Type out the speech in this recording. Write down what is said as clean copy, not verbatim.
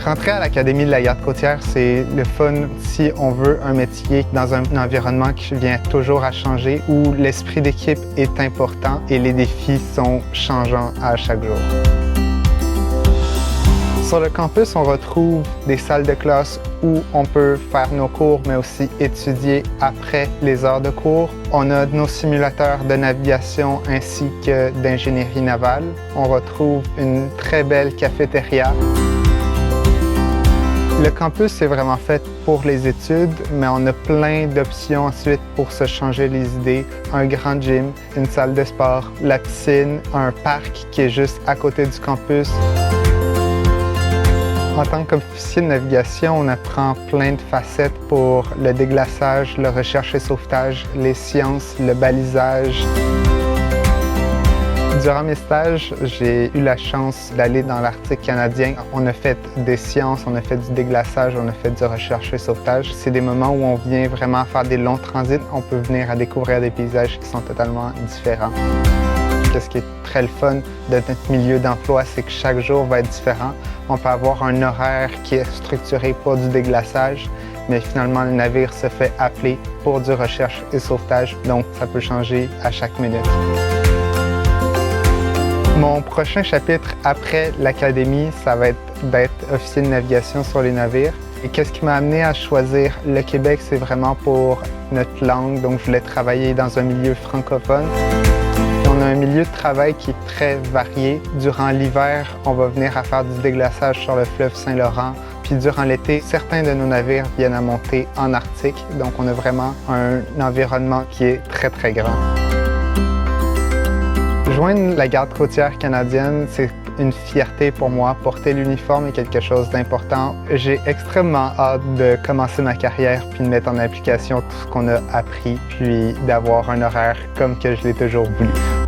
Rentrer à l'Académie de la garde côtière, c'est le fun si on veut un métier dans un environnement qui vient toujours à changer, où l'esprit d'équipe est important et les défis sont changeants à chaque jour. Sur le campus, on retrouve des salles de classe où on peut faire nos cours, mais aussi étudier après les heures de cours. On a nos simulateurs de navigation ainsi que d'ingénierie navale. On retrouve une très belle cafétéria. Le campus est vraiment fait pour les études, mais on a plein d'options ensuite pour se changer les idées. Un grand gym, une salle de sport, la piscine, un parc qui est juste à côté du campus. En tant qu'officier de navigation, on apprend plein de facettes pour le déglaçage, la recherche et sauvetage, les sciences, le balisage. Durant mes stages, j'ai eu la chance d'aller dans l'Arctique canadien. On a fait des sciences, on a fait du déglaçage, on a fait du recherche et sauvetage. C'est des moments où on vient vraiment faire des longs transits. On peut venir à découvrir des paysages qui sont totalement différents. Ce qui est très le fun de notre milieu d'emploi, c'est que chaque jour va être différent. On peut avoir un horaire qui est structuré pour du déglaçage, mais finalement, le navire se fait appeler pour du recherche et sauvetage, donc ça peut changer à chaque minute. Mon prochain chapitre après l'académie, ça va être d'être officier de navigation sur les navires. Et qu'est-ce qui m'a amené à choisir le Québec, c'est vraiment pour notre langue, donc je voulais travailler dans un milieu francophone. On a un milieu de travail qui est très varié. Durant l'hiver, on va venir à faire du déglaçage sur le fleuve Saint-Laurent. Puis durant l'été, certains de nos navires viennent à monter en Arctique. Donc on a vraiment un environnement qui est très, très grand. Joindre la garde côtière canadienne, c'est une fierté pour moi. Porter l'uniforme est quelque chose d'important. J'ai extrêmement hâte de commencer ma carrière puis de mettre en application tout ce qu'on a appris, puis d'avoir un horaire comme que je l'ai toujours voulu.